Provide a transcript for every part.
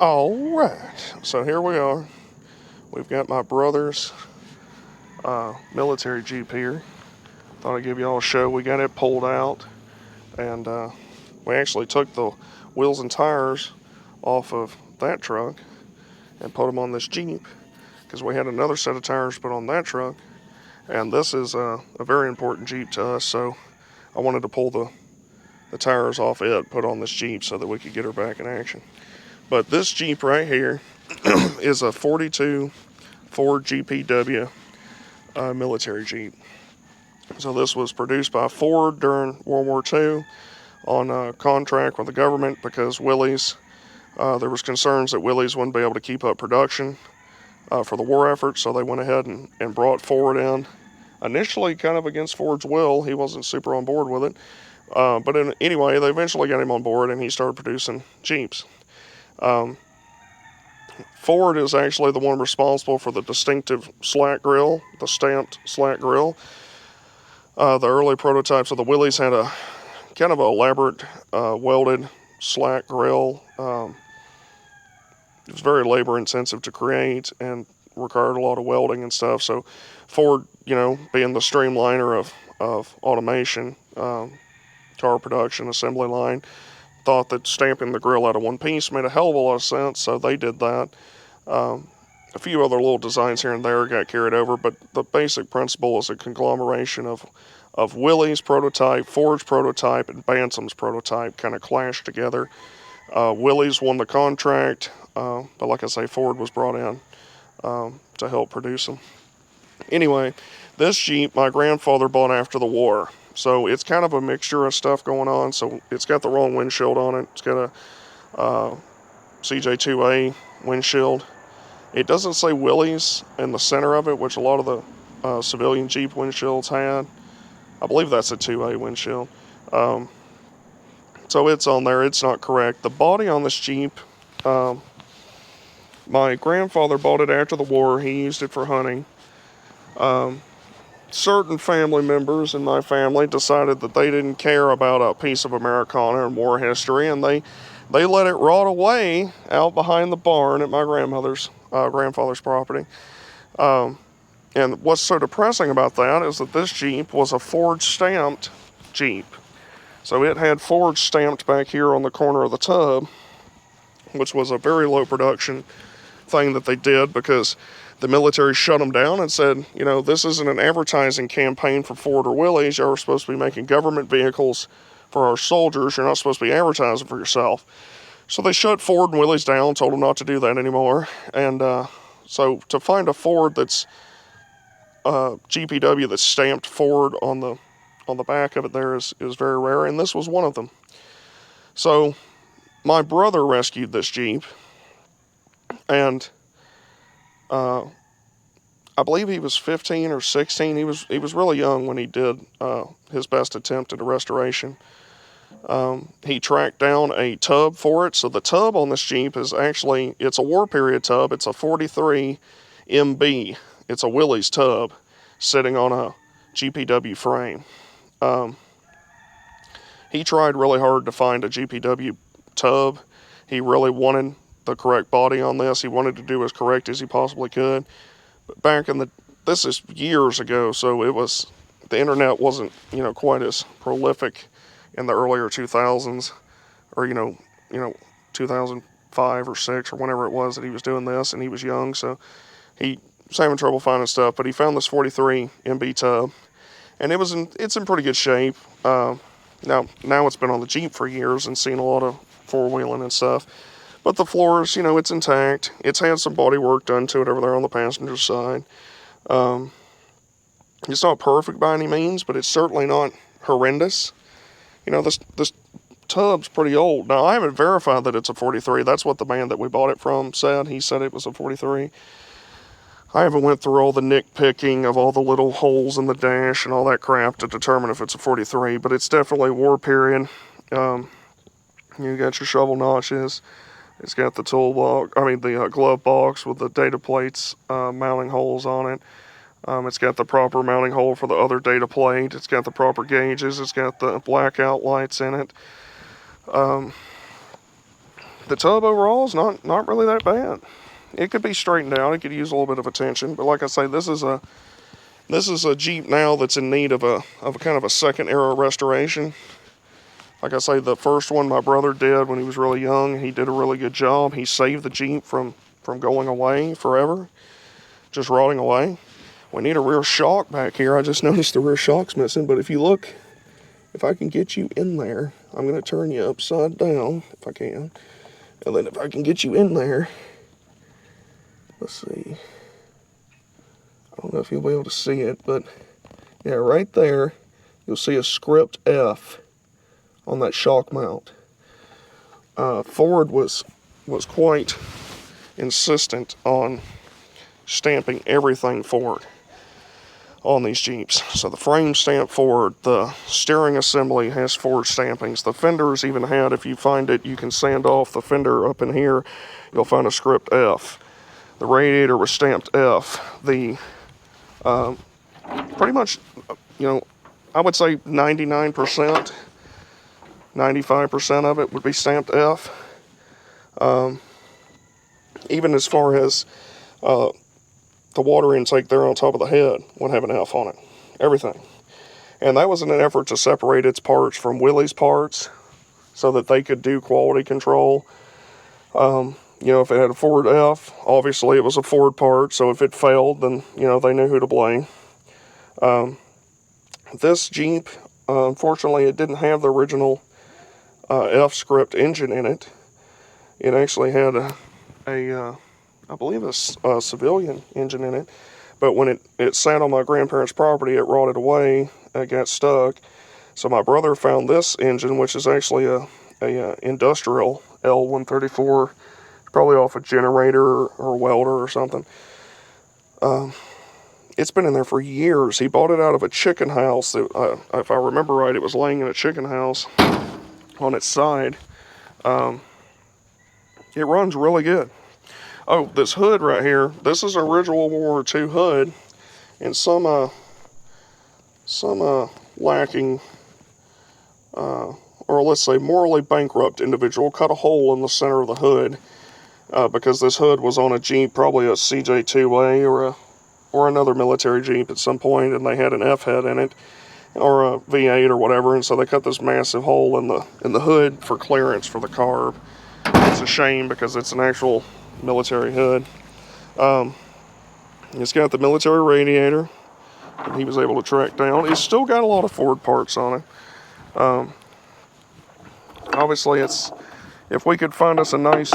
All right, so here we are. We've got my brother's military Jeep here. Thought I'd give you all a show. We got it pulled out, and we actually took the wheels and tires off of that truck and put them on this Jeep because we had another set of tires put on that truck. And this is a very important Jeep to us, so I wanted to pull the tires off it, put on this Jeep so that we could get her back in action. But this Jeep right here is a 42 Ford GPW military Jeep. So this was produced by Ford during World War II on a contract with the government because Willys, there was concerns that Willys wouldn't be able to keep up production for the war effort, so they went ahead and brought Ford in. Initially kind of against Ford's will, he wasn't super on board with it. But anyway, they eventually got him on board and he started producing Jeeps. Ford is actually the one responsible for the distinctive slat grille, the stamped slat grille. The early prototypes of the Willys had a kind of elaborate welded slat grille. It was very labor intensive to create and required a lot of welding and stuff. So Ford, being the streamliner of automation, car production, assembly line, thought that stamping the grill out of one piece made a hell of a lot of sense, so they did that. A few other little designs here and there got carried over, but the basic principle is a conglomeration of Willys' prototype, Ford's prototype, and Bantham's prototype kind of clashed together. Willys won the contract, but like I say, Ford was brought in to help produce them. Anyway, this Jeep my grandfather bought after the war. So it's kind of a mixture of stuff going on. So it's got the wrong windshield on it. It's got a CJ2A windshield. It doesn't say Willys in the center of it, which a lot of the civilian Jeep windshields had. I believe that's a 2A windshield. So it's on there. It's not correct. The body on this Jeep, my grandfather bought it after the war. He used it for hunting. Certain family members in my family decided that they didn't care about a piece of Americana and war history, and they let it rot away out behind the barn at my grandfather's property. And what's so depressing about that is that this Jeep was a Ford stamped Jeep. So it had Ford stamped back here on the corner of the tub, which was a very low production thing that they did because the military shut them down and said, this isn't an advertising campaign for Ford or Willys. You're supposed to be making government vehicles for our soldiers. You're not supposed to be advertising for yourself. So they shut Ford and Willys down, told them not to do that anymore. And so to find a Ford that's GPW that's stamped Ford on the back of it there is very rare, and this was one of them. So my brother rescued this Jeep, and I believe he was 15 or 16. He was really young when he did his best attempt at a restoration. He tracked down a tub for it. So the tub on this Jeep is actually, it's a war period tub. It's a 43 MB. It's a Willys tub sitting on a GPW frame. He tried really hard to find a GPW tub. He really wanted the correct body on this. He wanted to do as correct as he possibly could. But this is years ago, so the internet wasn't, quite as prolific in the earlier 2000s, or 2005 or 6 or whenever it was that he was doing this, and he was young, so he was having trouble finding stuff. But he found this 43 MB tub, and it's in pretty good shape. Now it's been on the Jeep for years and seen a lot of four-wheeling and stuff. But the floors, it's intact. It's had some body work done to it over there on the passenger side. It's not perfect by any means, but it's certainly not horrendous. This tub's pretty old. Now, I haven't verified that it's a 43. That's what the man that we bought it from said. He said it was a 43. I haven't went through all the nitpicking of all the little holes in the dash and all that crap to determine if it's a 43, but it's definitely war period. You got your shovel notches. It's got the the glove box with the data plates mounting holes on it. It's got the proper mounting hole for the other data plate. It's got the proper gauges. It's got the blackout lights in it. the tub overall is not really that bad. It could be straightened out. It could use a little bit of attention. But like I say, this is a Jeep now that's in need of a kind of a second era restoration. Like I say, the first one my brother did when he was really young, he did a really good job. He saved the Jeep from going away forever, just rotting away. We need a rear shock back here. I just noticed the rear shock's missing, but if you look, if I can get you in there, I'm going to turn you upside down, if I can. And then if I can get you in there, let's see. I don't know if you'll be able to see it, but yeah, right there, you'll see a script F on that shock mount. Ford was quite insistent on stamping everything Ford on these Jeeps. So the frame stamp Ford, the steering assembly has Ford stampings. The fenders even had, if you find it, you can sand off the fender up in here, you'll find a script F. The radiator was stamped F. The pretty much, I would say 99%, 95% of it would be stamped F. Even as far as the water intake there on top of the head would have an F on it. Everything. And that was in an effort to separate its parts from Willys parts so that they could do quality control. If it had a Ford F, obviously it was a Ford part, so if it failed, then, they knew who to blame. This Jeep, unfortunately, it didn't have the original F-script engine in it. It actually had I believe a civilian engine in it, but when it sat on my grandparents' property, it rotted away, it got stuck. So my brother found this engine, which is actually a industrial L134, probably off a generator or welder or something. It's been in there for years. He bought it out of a chicken house. If I remember right, it was laying in a chicken house on its side. It runs really good. Oh, this hood right here, this is an original World War II hood, and some lacking, or let's say morally bankrupt individual cut a hole in the center of the hood, because this hood was on a Jeep, probably a CJ2A or another military Jeep at some point, and they had an F-head in it, or a V8 or whatever, and so they cut this massive hole in the hood for clearance for the carb. It's a shame because it's an actual military hood. It's got the military radiator that he was able to track down. It's still got a lot of Ford parts on it. Obviously, if we could find us a nice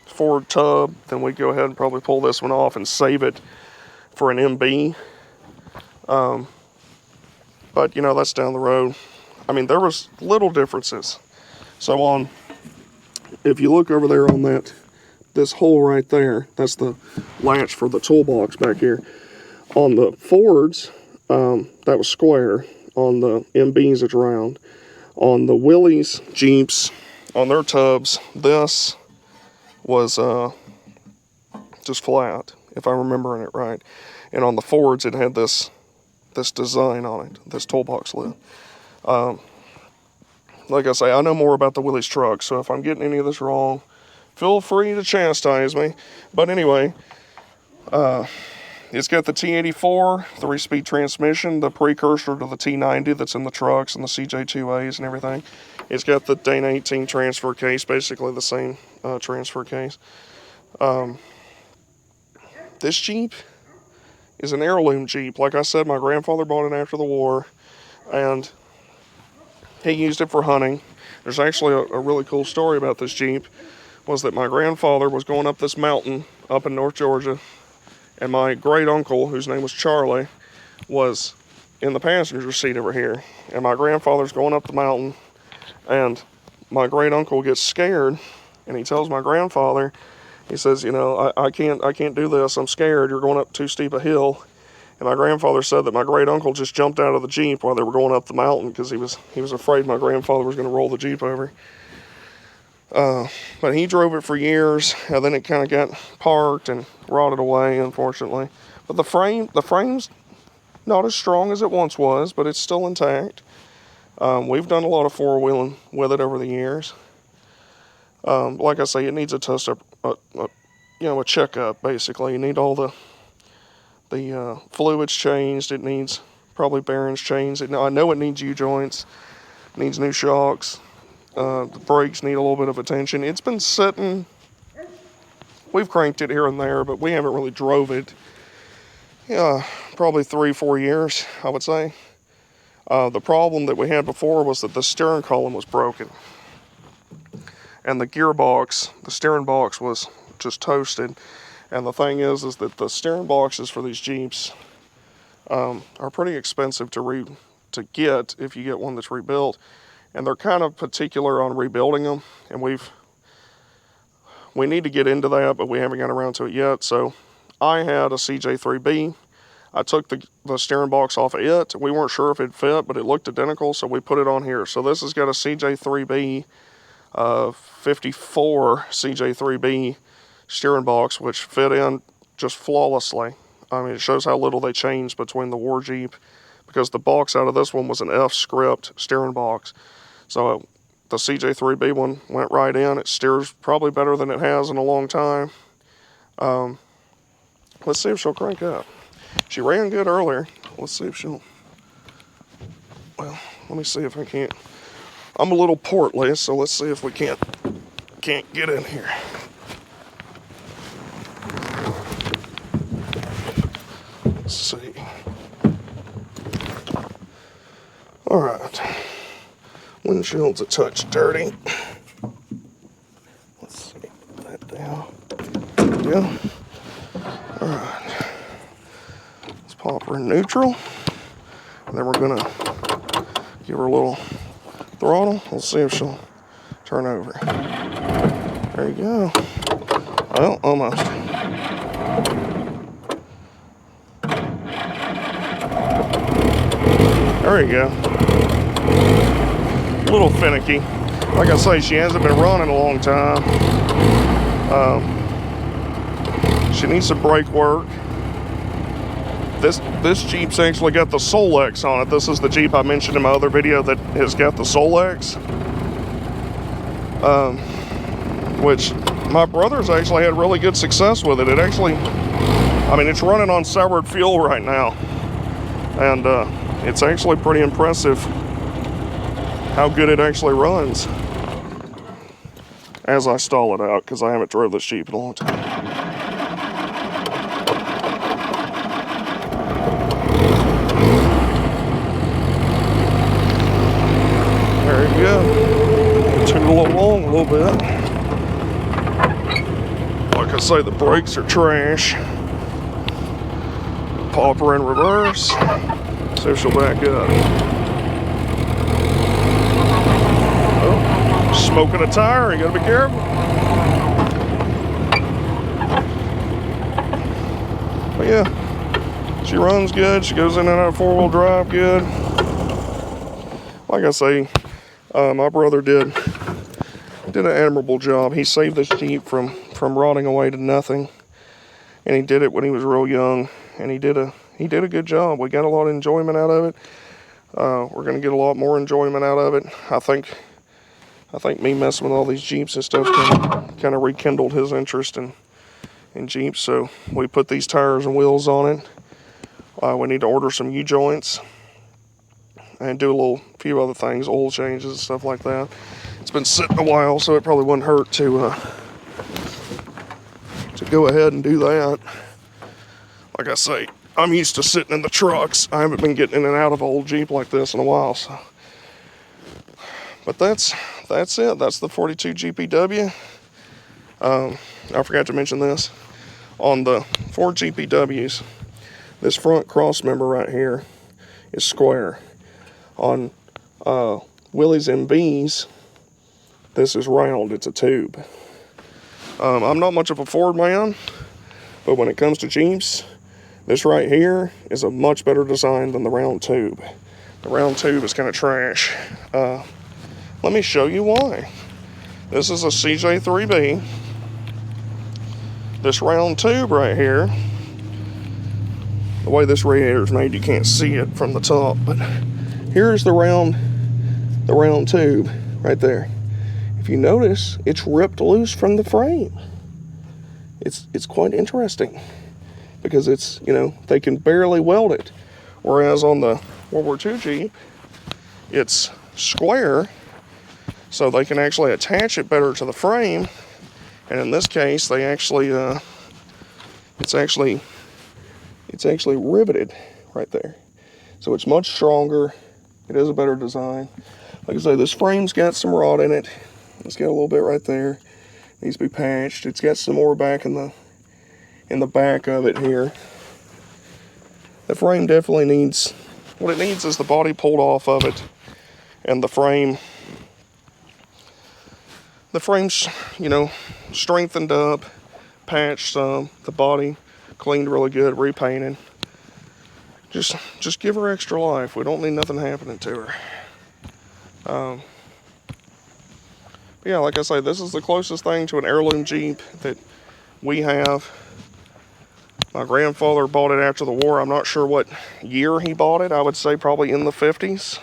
Ford tub, then we'd go ahead and probably pull this one off and save it for an MB. But that's down the road. I mean, there was little differences. So if you look over there on this hole right there, that's the latch for the toolbox back here. On the Fords, that was square. On the MBs, it's round. On the Willys Jeeps, on their tubs, this was just flat, if I'm remembering it right. And on the Fords, it had this design on it, this toolbox lid. Like I say, I know more about the Willys truck, so if I'm getting any of this wrong, feel free to chastise me. But anyway, it's got the T84 3-speed transmission, the precursor to the T90 that's in the trucks and the CJ2As and everything. It's got the Dana 18 transfer case, basically the same transfer case. This Jeep is an heirloom Jeep. Like I said, my grandfather bought it after the war, and he used it for hunting. There's actually a really cool story about this Jeep, was that my grandfather was going up this mountain up in North Georgia, and my great uncle, whose name was Charlie, was in the passenger seat over here. And my grandfather's going up the mountain, and my great uncle gets scared, and he tells my grandfather, he says, I can't do this. I'm scared. You're going up too steep a hill. And my grandfather said that my great uncle just jumped out of the Jeep while they were going up the mountain because he was afraid my grandfather was going to roll the Jeep over. But he drove it for years, and then it kind of got parked and rotted away, unfortunately. But the frame's not as strong as it once was, but it's still intact. We've done a lot of four-wheeling with it over the years. Like I say, it needs a test up, a checkup basically. You need all the fluids changed. It needs probably bearings changed. I know it needs U-joints, needs new shocks. The brakes need a little bit of attention. It's been sitting. We've cranked it here and there, but we haven't really drove it. Yeah, probably 3-4 years, I would say. The problem that we had before was that the steering column was broken. And the gearbox, the steering box was just toasted. And the thing is that the steering boxes for these Jeeps are pretty expensive to get if you get one that's rebuilt. And they're kind of particular on rebuilding them. And we need to get into that, but we haven't got around to it yet. So I had a CJ3B. I took the steering box off of it. We weren't sure if it fit, but it looked identical, so we put it on here. So this has got a CJ3B, 54 CJ3B steering box, which fit in just flawlessly. I mean, it shows how little they changed between the War Jeep, because the box out of this one was an F-script steering box. So the CJ3B one went right in. It steers probably better than it has in a long time. Let's see if she'll crank up. She ran good earlier. Let's see if she'll... Well, let me see if I can't... I'm a little portly, so let's see if we can't get in here. Let's see. All right. Windshield's a touch dirty. Let's see. Put that down. Yeah. All right. Let's pop her in neutral. And then we're going to give her a little throttle. Let's see if she'll turn over. There you go. Well, almost. There you go. A little finicky. Like I say, she hasn't been running a long time. She needs some brake work. This Jeep's actually got the Solex on it. This is the Jeep I mentioned in my other video that has got the Solex. Which my brother's actually had really good success with it. It actually, I mean, it's running on soured fuel right now. And it's actually pretty impressive how good it actually runs. As I stall it out, because I haven't drove this Jeep in a long time. There you go. Took it a little long, a little bit. Like I say, the brakes are trash. Pop her in reverse. See if she'll back up. Oh, smoking a tire, you gotta be careful. But yeah, she runs good. She goes in and out of four-wheel drive good. Like I say, my brother did an admirable job. He saved this Jeep from rotting away to nothing, and he did it when he was real young. And he did a good job. We got a lot of enjoyment out of it. We're gonna get a lot more enjoyment out of it. I think me messing with all these Jeeps and stuff kind of rekindled his interest in Jeeps. So we put these tires and wheels on it. We need to order some U-joints and do a few other things, oil changes and stuff like that. It's been sitting a while, so it probably wouldn't hurt to go ahead and do that. Like I say, I'm used to sitting in the trucks. I haven't been getting in and out of an old Jeep like this in a while. So, but that's it. That's the 42 GPW. I forgot to mention this. On the Ford GPWs, this front cross member right here is square. On Willys MBs, this is round. It's a tube. I'm not much of a Ford man, but when it comes to Jeeps, this right here is a much better design than the round tube. The round tube is kind of trash. Let me show you why. This is a CJ3B. This round tube right here, the way this radiator is made, you can't see it from the top, but here's the round tube right there. If if you notice, it's ripped loose from the frame. It's quite interesting because it's, you know, they can barely weld it. Whereas on the World War II Jeep, it's square, so they can actually attach it better to the frame. And in this case, they actually, it's actually riveted right there. So it's much stronger. It is a better design. Like I say, this frame's got some rot in it. It's got a little bit right there. Needs to be patched. It's got some more back in the back of it here. The frame definitely needs, what it needs is the body pulled off of it, and the frame's, you know, strengthened up, patched some, the body cleaned really good, repainted. Just give her extra life. We don't need nothing happening to her. Yeah, like I say, this is the closest thing to an heirloom Jeep that we have. My grandfather bought it after the war. I'm not sure what year he bought it. I would say probably in the 50s.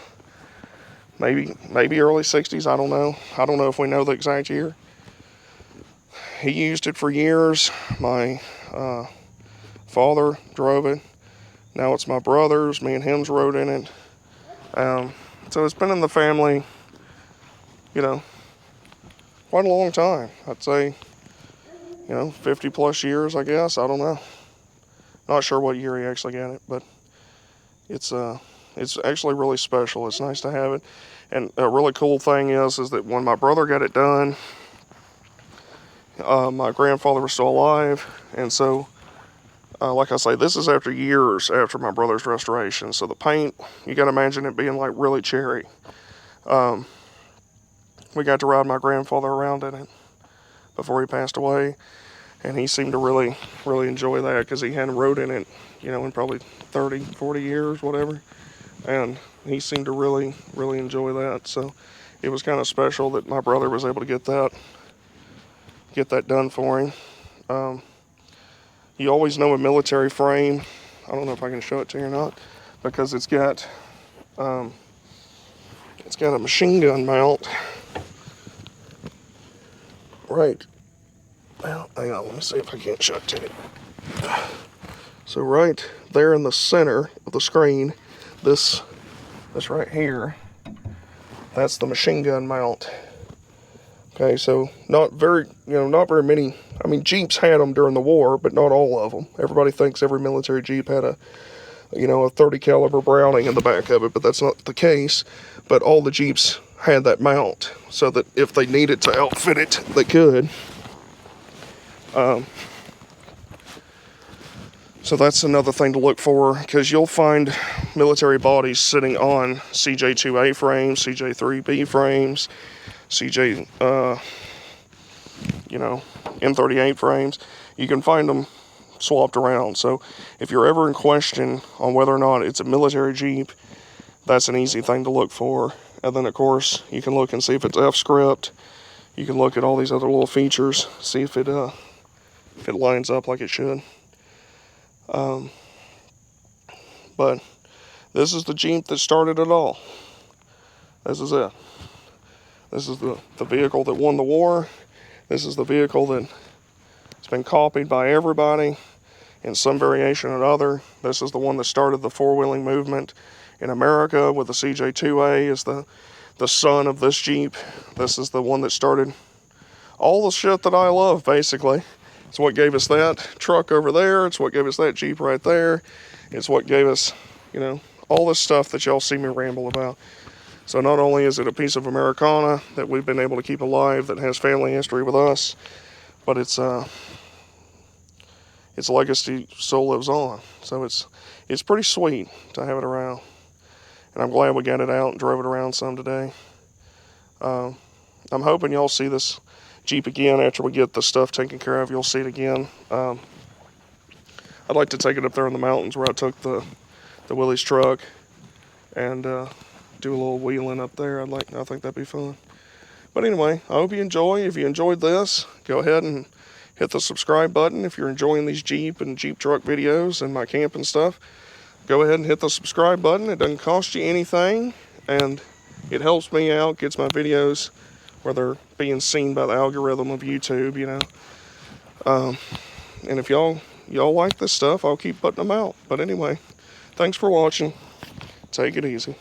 Maybe early 60s, I don't know. I don't know if we know the exact year. He used it for years. My father drove it. Now it's my brother's. Me and him's rode in it. So it's been in the family, you know, quite a long time. I'd say, you know, 50 plus years, I guess. I don't know. Not sure what year he actually got it, but it's actually really special. It's nice to have it. And a really cool thing is that when my brother got it done, my grandfather was still alive, and so like I say, this is after years after my brother's restoration. So the paint, you got to imagine it being like really cherry. We got to ride my grandfather around in it before he passed away, and he seemed to really enjoy that because he hadn't rode in it, you know, in probably 30, 40 years, whatever. And he seemed to really enjoy that. So it was kind of special that my brother was able to get that done for him. You always know a military frame. I don't know if I can show it to you or not, because it's got a machine gun mount. Right. Well, hang on, let me see if I can't show it to you. So right there in the center of the screen, this right here, that's the machine gun mount. Okay, so not very many. I mean, Jeeps had them during the war, but not all of them. Everybody thinks every military Jeep had a 30 caliber Browning in the back of it, but that's not the case. But all the Jeeps had that mount, so that if they needed to outfit it, they could. So that's another thing to look for, because you'll find military bodies sitting on CJ2A frames, CJ3B frames, CJ, M38 frames. You can find them swapped around. So if you're ever in question on whether or not it's a military Jeep, that's an easy thing to look for. And then, of course, you can look and see if it's F-script. You can look at all these other little features, see if it lines up like it should. But this is the Jeep that started it all. This is it. This is the vehicle that won the war. This is the vehicle that's been copied by everybody in some variation or other. This is the one that started the four-wheeling movement in America, with the CJ2A is the son of this Jeep. This is the one that started all the shit that I love, basically. It's what gave us that truck over there. It's what gave us that Jeep right there. It's what gave us, all this stuff that y'all see me ramble about. So not only is it a piece of Americana that we've been able to keep alive that has family history with us, but its legacy still lives on. So it's pretty sweet to have it around. And I'm glad we got it out and drove it around some today. I'm hoping y'all see this Jeep again after we get the stuff taken care of. You'll see it again. I'd like to take it up there in the mountains where I took the Willie's truck and do a little wheeling up there. I think that'd be fun. But anyway, I hope you enjoy. If you enjoyed this, go ahead and hit the subscribe button. If you're enjoying these Jeep and Jeep truck videos and my camping stuff, go ahead and hit the subscribe button. It doesn't cost you anything, and it helps me out, gets my videos where they're being seen by the algorithm of YouTube, you know. And if y'all like this stuff, I'll keep putting them out. But anyway, thanks for watching. Take it easy.